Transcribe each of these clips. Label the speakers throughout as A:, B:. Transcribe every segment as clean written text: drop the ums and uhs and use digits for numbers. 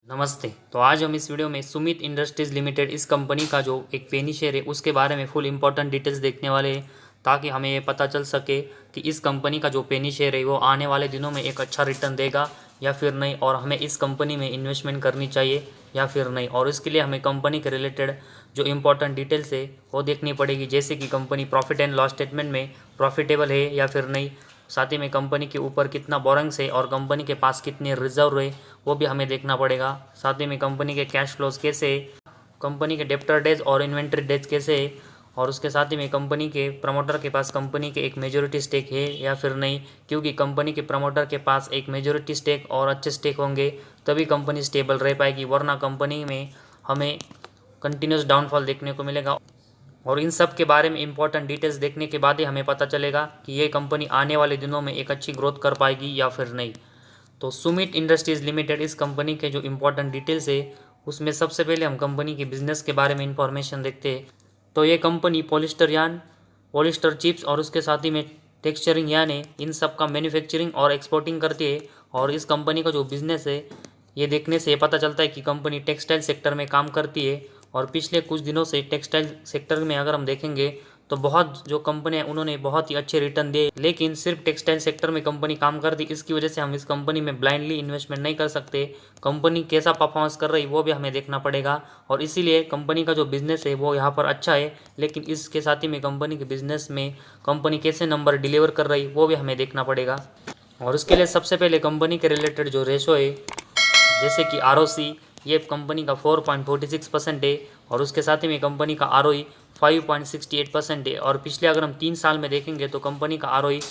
A: नमस्ते। तो आज हम इस वीडियो में सुमित इंडस्ट्रीज़ लिमिटेड इस कंपनी का जो एक पेनी शेयर है उसके बारे में फुल इंपॉर्टेंट डिटेल्स देखने वाले हैं, ताकि हमें ये पता चल सके कि इस कंपनी का जो पेनी शेयर है वो आने वाले दिनों में एक अच्छा रिटर्न देगा या फिर नहीं, और हमें इस कंपनी में इन्वेस्टमेंट करनी चाहिए या फिर नहीं। और इसके लिए हमें कंपनी के रिलेटेड जो इंपॉर्टेंट डिटेल्स है वो देखनी पड़ेगी, जैसे कि company profit and loss statement में प्रॉफिटेबल है या फिर नहीं, साथ ही में कंपनी के ऊपर कितना बोरंग्स है और कंपनी के पास कितने रिजर्व है वो भी हमें देखना पड़ेगा। साथ ही में कंपनी के कैश फ्लोज कैसे है, कंपनी के डेप्टर डेज और इन्वेंट्री डेज कैसे है, और उसके साथ ही में कंपनी के प्रमोटर के पास कंपनी के एक मेजोरिटी स्टेक है या फिर नहीं, क्योंकि कंपनी के प्रमोटर के पास एक मेजोरिटी स्टेक और अच्छे स्टेक होंगे तभी कंपनी स्टेबल रह पाएगी, वरना कंपनी में हमें कंटिन्यूस डाउनफॉल देखने को मिलेगा। और इन सब के बारे में इंपॉर्टेंट डिटेल्स देखने के बाद ही हमें पता चलेगा कि ये कंपनी आने वाले दिनों में एक अच्छी ग्रोथ कर पाएगी या फिर नहीं। तो सुमित इंडस्ट्रीज़ लिमिटेड इस कंपनी के जो इंपॉर्टेंट डिटेल्स है उसमें सबसे पहले हम कंपनी के बिजनेस के बारे में इंफॉर्मेशन देखते हैं। तो ये कंपनी पॉलिस्टर यान, पॉलिस्टर चिप्स और उसके साथ ही में टेक्सचरिंग यान है, इन सब का मैन्युफैक्चरिंग और एक्सपोर्टिंग करती है। और इस कंपनी का जो बिजनेस है ये देखने से पता चलता है कि कंपनी टेक्सटाइल सेक्टर में काम करती है। और पिछले कुछ दिनों से टेक्सटाइल सेक्टर में अगर हम देखेंगे तो बहुत जो कंपनी है उन्होंने बहुत ही अच्छे रिटर्न दिए, लेकिन सिर्फ टेक्सटाइल सेक्टर में कंपनी काम करती, इसकी वजह से हम इस कंपनी में ब्लाइंडली इन्वेस्टमेंट नहीं कर सकते। कंपनी कैसा परफॉर्मेंस कर रही वो भी हमें देखना पड़ेगा, और इसीलिए कंपनी का जो बिजनेस है वो यहाँ पर अच्छा है, लेकिन इसके साथ ही में कंपनी के बिजनेस में कंपनी कैसे नंबर डिलीवर कर रही वो भी हमें देखना पड़ेगा। और उसके लिए सबसे पहले कंपनी के रिलेटेड जो रेशो है, जैसे कि ROC, ये कंपनी का 4.46% है, और उसके साथ ही में कंपनी का ROE 5.68% है। और पिछले अगर हम 3 साल में देखेंगे तो कंपनी का ROE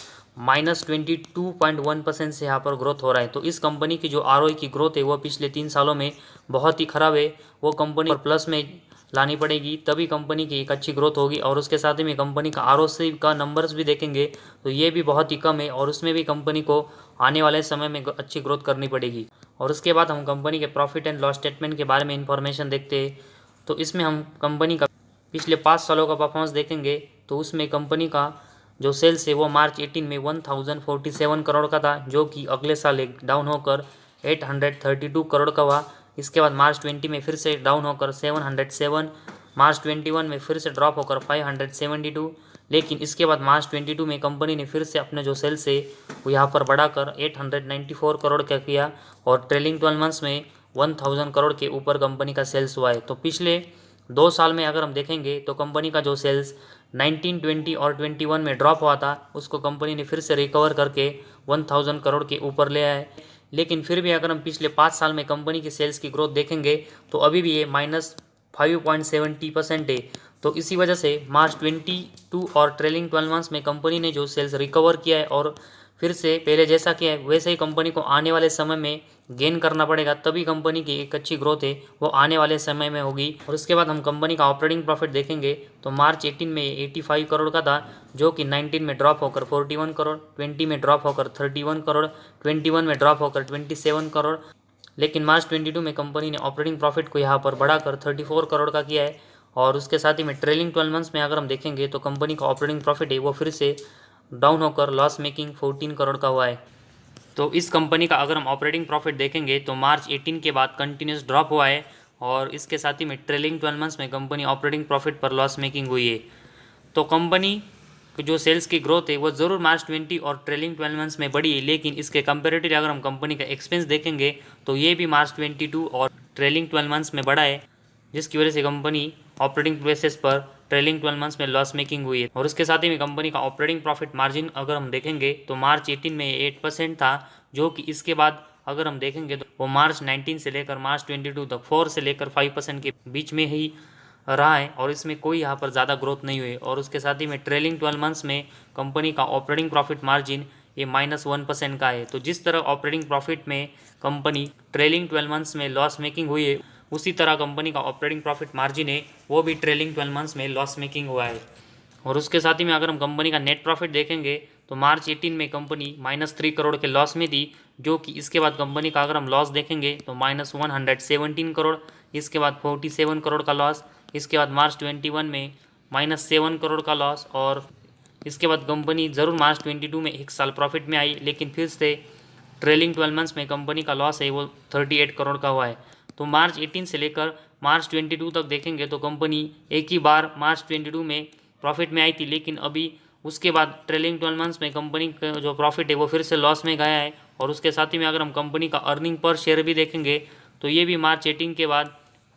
A: -22.1% से यहाँ पर ग्रोथ हो रहा है। तो इस कंपनी की जो ROE की ग्रोथ है वो पिछले 3 सालों में बहुत ही ख़राब है, वो कंपनी और प्लस में लानी पड़ेगी तभी कंपनी की एक अच्छी ग्रोथ होगी। और उसके साथ ही में कंपनी का ROC का नंबर्स भी देखेंगे तो ये भी बहुत ही कम है, और उसमें भी कंपनी को आने वाले समय में अच्छी ग्रोथ करनी पड़ेगी। और उसके बाद हम कंपनी के प्रॉफिट एंड लॉस स्टेटमेंट के बारे में इंफॉर्मेशन देखते हैं। तो इसमें हम कंपनी का पिछले 5 सालों का परफॉर्मेंस देखेंगे तो उसमें कंपनी का जो सेल्स है वो मार्च 18 में 1047 करोड़ का था, जो कि अगले साल एक डाउन होकर 832 करोड़ का हुआ। इसके बाद मार्च 20 में फिर से डाउन होकर 707, मार्च 21 में फिर से ड्रॉप होकर 572, लेकिन इसके बाद मार्च 22 में कंपनी ने फिर से अपने जो सेल्स है वो यहाँ पर बढ़ाकर 894 करोड़ का किया, और ट्रेलिंग 12 मंथ्स में 1000 करोड़ के ऊपर कंपनी का सेल्स हुआ है। तो पिछले 2 साल में अगर हम देखेंगे तो कंपनी का जो सेल्स 19, 20 और 21 में ड्रॉप हुआ था उसको कंपनी ने फिर से रिकवर करके 1000 करोड़ के ऊपर ले आया है। लेकिन फिर भी अगर हम पिछले 5 साल में कंपनी की सेल्स की ग्रोथ देखेंगे तो अभी भी ये -5.70% है। तो इसी वजह से मार्च 22 और ट्रेलिंग 12 मंथ्स में कंपनी ने जो सेल्स रिकवर किया है और फिर से पहले जैसा किया है वैसे ही कंपनी को आने वाले समय में गेन करना पड़ेगा, तभी कंपनी की एक अच्छी ग्रोथ है वो आने वाले समय में होगी। और उसके बाद हम कंपनी का ऑपरेटिंग प्रॉफिट देखेंगे तो मार्च 18 में 85 करोड़ का था, जो कि 19 में ड्रॉप होकर 41 करोड़, 20 में ड्रॉप होकर 31 करोड़, 21 में ड्रॉप होकर 27 करोड़, लेकिन मार्च 22 में कंपनी ने ऑपरेटिंग प्रॉफिट को यहाँ पर बढ़ाकर 34 करोड़ का किया है। और उसके साथ ही में ट्रेलिंग 12 मंथ्स में अगर हम देखेंगे तो कंपनी का ऑपरेटिंग प्रॉफिट है वो फिर से डाउन होकर लॉस मेकिंग 14 करोड़ का हुआ है। तो इस कंपनी का अगर हम ऑपरेटिंग प्रॉफिट देखेंगे तो मार्च 18 के बाद कंटिन्यूस ड्रॉप हुआ है, और इसके साथ ही में ट्रेलिंग 12 मंथ्स में कंपनी ऑपरेटिंग प्रॉफिट पर लॉस मेकिंग हुई है। तो कंपनी की जो सेल्स की ग्रोथ है वो ज़रूर मार्च 20 और ट्रेलिंग 12 मंथ्स में बढ़ी है, लेकिन इसके कंपेरेटिवली अगर हम कंपनी का एक्सपेंस देखेंगे तो ये भी मार्च 22 और ट्रेलिंग 12 मंथ्स में बढ़ा है, जिसकी वजह से कंपनी ऑपरेटिंग बेसिस पर ट्रेलिंग 12 मंथ्स में लॉस मेकिंग हुई है। और उसके साथ ही में कंपनी का ऑपरेटिंग प्रॉफिट मार्जिन अगर हम देखेंगे तो मार्च 18 में 8% था, जो कि इसके बाद अगर हम देखेंगे तो वो मार्च 19 से लेकर मार्च 22 तक 4 से लेकर 5% के बीच में ही रहा है, और इसमें कोई यहाँ पर ज़्यादा ग्रोथ नहीं हुई। और उसके साथ ही में ट्रेलिंग 12 मंथ्स में कंपनी का ऑपरेटिंग प्रॉफिट मार्जिन ये -1% का है। तो जिस तरह ऑपरेटिंग प्रॉफिट में कंपनी ट्रेलिंग 12 मंथ्स में लॉस मेकिंग हुई है, उसी तरह कंपनी का ऑपरेटिंग प्रॉफिट मार्जिन है वो भी ट्रेलिंग 12 मंथ्स में लॉस मेकिंग हुआ है। और उसके साथ ही में अगर हम कंपनी का नेट प्रॉफिट देखेंगे तो मार्च 18 में कंपनी -3 करोड़ के लॉस में थी, जो कि इसके बाद कंपनी का अगर हम लॉस देखेंगे तो -117 करोड़, इसके बाद 47 करोड़ का लॉस, इसके बाद मार्च 21 में -7 करोड़ का लॉस, और इसके बाद कंपनी ज़रूर मार्च 22 में एक साल प्रॉफिट में आई, लेकिन फिर से ट्रेलिंग 12 मंथ्स में कंपनी का लॉस है वो 38 करोड़ का हुआ है। तो मार्च 18 से लेकर मार्च 22 तक देखेंगे तो कंपनी एक ही बार मार्च 22 में प्रॉफिट में आई थी, लेकिन अभी उसके बाद ट्रेलिंग 12 मंथ्स में कंपनी का जो प्रॉफिट है वो फिर से लॉस में गया है। और उसके साथ ही में अगर हम कंपनी का अर्निंग पर शेयर भी देखेंगे तो ये भी मार्च 18 के बाद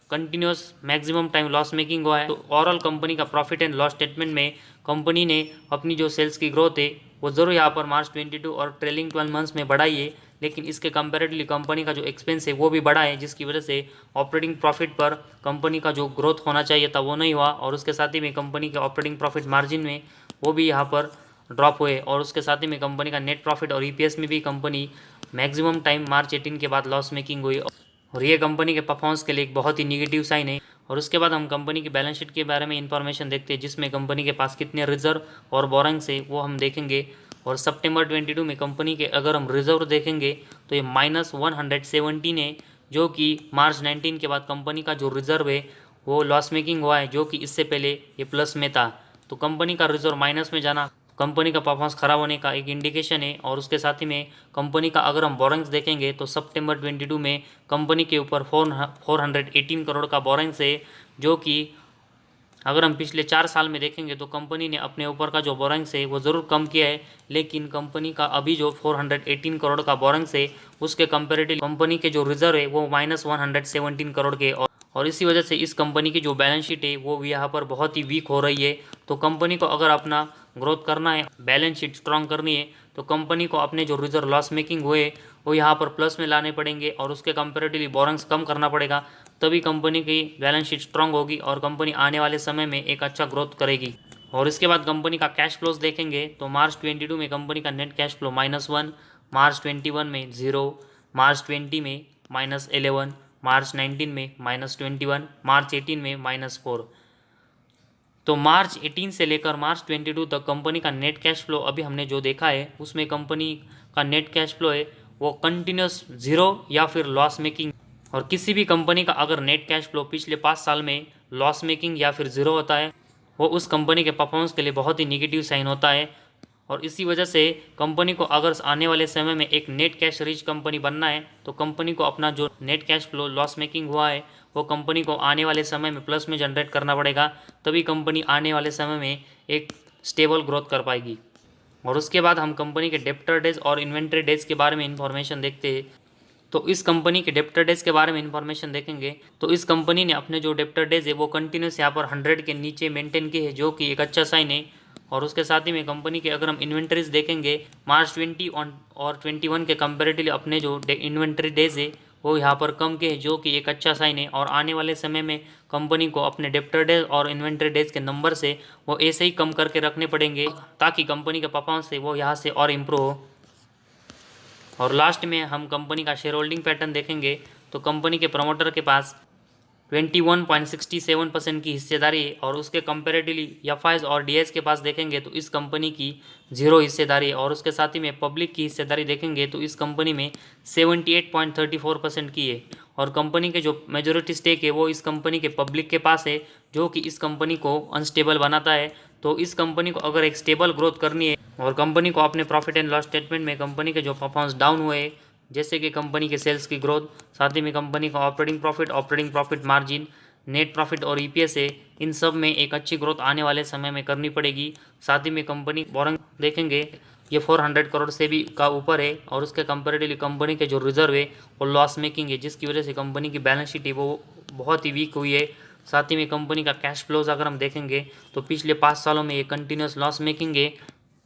A: continuous maximum time loss making हुआ है। तो ओवरऑल कंपनी का प्रॉफिट एंड लॉस स्टेटमेंट में कंपनी ने अपनी जो सेल्स की ग्रोथ है वो ज़रूर यहाँ पर मार्च 22 और ट्रेलिंग 12 मंथ्स में बढ़ाई है, लेकिन इसके कंपैरेटिवली कंपनी का जो एक्सपेंस है वो भी बढ़ा है, जिसकी वजह से ऑपरेटिंग प्रॉफिट पर कंपनी का जो ग्रोथ होना चाहिए था वो नहीं हुआ। और उसके साथ ही में कंपनी के ऑपरेटिंग प्रॉफिट मार्जिन में वो भी यहाँ पर ड्रॉप हुए। और उसके साथ ही में कंपनी का नेट प्रॉफिट और ईपीएस में भी कंपनी मैक्सिमम टाइम मार्च 18 के बाद लॉस मेकिंग हुई, और ये कंपनी के परफॉर्मेंस के लिए एक बहुत ही निगेटिव साइन है। और उसके बाद हम कंपनी की बैलेंस शीट के बारे में इंफॉर्मेशन देखते हैं, जिसमें कंपनी के पास कितने रिजर्व और बोरोइंग्स है वो हम देखेंगे। और सितंबर 22 में कंपनी के अगर हम रिजर्व देखेंगे तो ये -117 है, जो कि मार्च 19 के बाद कंपनी का जो रिजर्व है वो लॉस मेकिंग हुआ है, जो कि इससे पहले ये प्लस में था। तो कंपनी का रिजर्व माइनस में जाना कंपनी का परफॉर्मेंस खराब होने का एक इंडिकेशन है। और उसके साथ ही में कंपनी का अगर हम बोरोइंग्स देखेंगे तो सितंबर 22 में कंपनी के ऊपर 418 करोड़ का बोरोइंग्स है, जो कि अगर हम पिछले 4 साल में देखेंगे तो कंपनी ने अपने ऊपर का जो बोरोइंग्स है वो ज़रूर कम किया है, लेकिन कंपनी का अभी जो 418 करोड़ का बोरोइंग्स है उसके कंपेरेटिव कंपनी के जो रिजर्व है वो -117 करोड़ के। और इसी वजह से इस कंपनी की जो बैलेंस शीट है वो यहाँ पर बहुत ही वीक हो रही है। तो कंपनी को अगर अपना ग्रोथ करना है, बैलेंस शीट स्ट्रॉन्ग करनी है, तो कंपनी को अपने जो रिजर्व लॉस मेकिंग हुए वो यहाँ पर प्लस में लाने पड़ेंगे और उसके कंपेरेटिवली बोरोइंग्स कम करना पड़ेगा, तभी कंपनी की बैलेंस शीट स्ट्रॉन्ग होगी और कंपनी आने वाले समय में एक अच्छा ग्रोथ करेगी। और इसके बाद कंपनी का कैश फ्लोज देखेंगे तो मार्च 22 में कंपनी का नेट कैश फ्लो -1, मार्च 21 में 0, मार्च 20 में -11, मार्च 19 में -21, मार्च 18 में -4। तो मार्च 18 से लेकर मार्च 22 तक कंपनी का नेट कैश फ्लो अभी हमने जो देखा है उसमें कंपनी का नेट कैश फ्लो है वो कंटिन्यूस 0 या फिर लॉस मेकिंग। और किसी भी कंपनी का अगर नेट कैश फ्लो पिछले 5 साल में लॉस मेकिंग या फिर 0 होता है वो उस कंपनी के परफॉर्मेंस के लिए बहुत ही निगेटिव साइन होता है। और इसी वजह से कंपनी को अगर आने वाले समय में एक नेट कैश रिच कंपनी बनना है तो कंपनी को अपना जो net cash flow loss making हुआ है वो कंपनी को आने वाले समय में प्लस में जनरेट करना पड़ेगा, तभी कंपनी आने वाले समय में एक स्टेबल ग्रोथ कर पाएगी। और उसके बाद हम कंपनी के डेप्टर डेज और इन्वेंट्री डेज के बारे में इंफॉर्मेशन देखते हैं। तो इस कंपनी के डेप्टर डेज के बारे में इंफॉर्मेशन देखेंगे तो इस कंपनी ने अपने जो डेप्टर डेज है वो कंटिन्यूस यहाँ पर 100 के नीचे मेंटेन किए है, जो कि एक अच्छा साइन है। और उसके साथ ही में कंपनी के अगर हम इन्वेंट्रीज देखेंगे मार्च 20 और 21 के कंपेरेटिवली अपने जो इन्वेंट्री डेज है वो यहाँ पर कम के है, जो कि एक अच्छा साइन है। और आने वाले समय में कंपनी को अपने डेप्टर डेज और इन्वेंट्री डेज के नंबर से वो ऐसे ही कम करके रखने पड़ेंगे ताकि कंपनी का परफॉर्मेंस है वो यहाँ से और इम्प्रूव हो। और लास्ट में हम कंपनी का शेयर होल्डिंग पैटर्न देखेंगे तो कंपनी के प्रमोटर के पास 21.67% की हिस्सेदारी है, और उसके कंपेरेटिवली एफआईज और डीएस के पास देखेंगे तो इस कंपनी की 0 हिस्सेदारी है। और उसके साथ ही में पब्लिक की हिस्सेदारी देखेंगे तो इस कंपनी में 78.34% की है। और कंपनी के जो मेजोरिटी स्टेक है वो इस कंपनी के पब्लिक के पास है, जो कि इस कंपनी को अनस्टेबल बनाता है। तो इस कंपनी को अगर एक स्टेबल ग्रोथ करनी है और कंपनी को अपने प्रॉफिट एंड लॉस स्टेटमेंट में कंपनी के जो परफॉर्मेंस डाउन हुए जैसे कि कंपनी के सेल्स की ग्रोथ, साथ ही में कंपनी का operating profit margin, net profit और ईपीएस है, इन सब में एक अच्छी ग्रोथ आने वाले समय में करनी पड़ेगी। साथ ही में कंपनी बोरोइंग देखेंगे ये 400 करोड़ से भी का ऊपर है, और उसके कंपेरेटिवली कंपनी के जो रिजर्व है वो लॉस मेकिंग है, जिसकी वजह से कंपनी की बैलेंस शीट है वो बहुत ही वीक हुई है। साथ ही में कंपनी का कैश फ्लोज अगर हम देखेंगे तो पिछले 5 सालों में ये कंटिन्यूस लॉस मेकिंग है।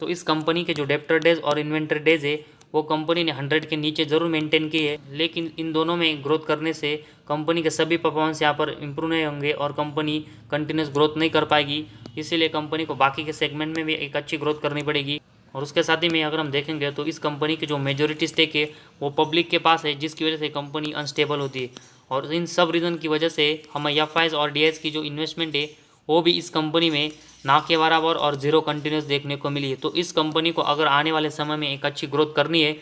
A: तो इस कंपनी के जो डेप्टर डेज और इन्वेंट्री डेज है वो कंपनी ने 100 के नीचे ज़रूर मेंटेन की है, लेकिन इन दोनों में ग्रोथ करने से कंपनी के सभी परफॉर्मेंस यहाँ पर इंप्रूव नहीं होंगे और कंपनी कंटिन्यूस ग्रोथ नहीं कर पाएगी। इसीलिए कंपनी को बाकी के सेगमेंट में भी एक अच्छी ग्रोथ करनी पड़ेगी। और उसके साथ ही में अगर हम देखेंगे तो इस कंपनी की जो मेजोरिटी स्टेक है वो पब्लिक के पास है, जिसकी वजह से कंपनी अनस्टेबल होती है। और इन सब रीज़न की वजह से हमें एफआईज और डीएस की जो इन्वेस्टमेंट है वो भी इस कंपनी में ना के बराबर और 0 कंटिन्यूस देखने को मिली है। तो इस कंपनी को अगर आने वाले समय में एक अच्छी ग्रोथ करनी है,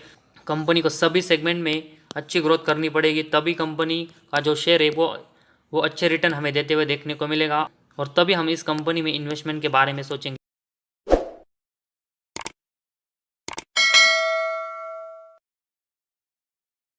A: कंपनी को सभी सेगमेंट में अच्छी ग्रोथ करनी पड़ेगी, तभी कंपनी का जो शेयर है वो अच्छे रिटर्न हमें देते हुए देखने को मिलेगा, और तभी हम इस कंपनी में इन्वेस्टमेंट के बारे में सोचेंगे।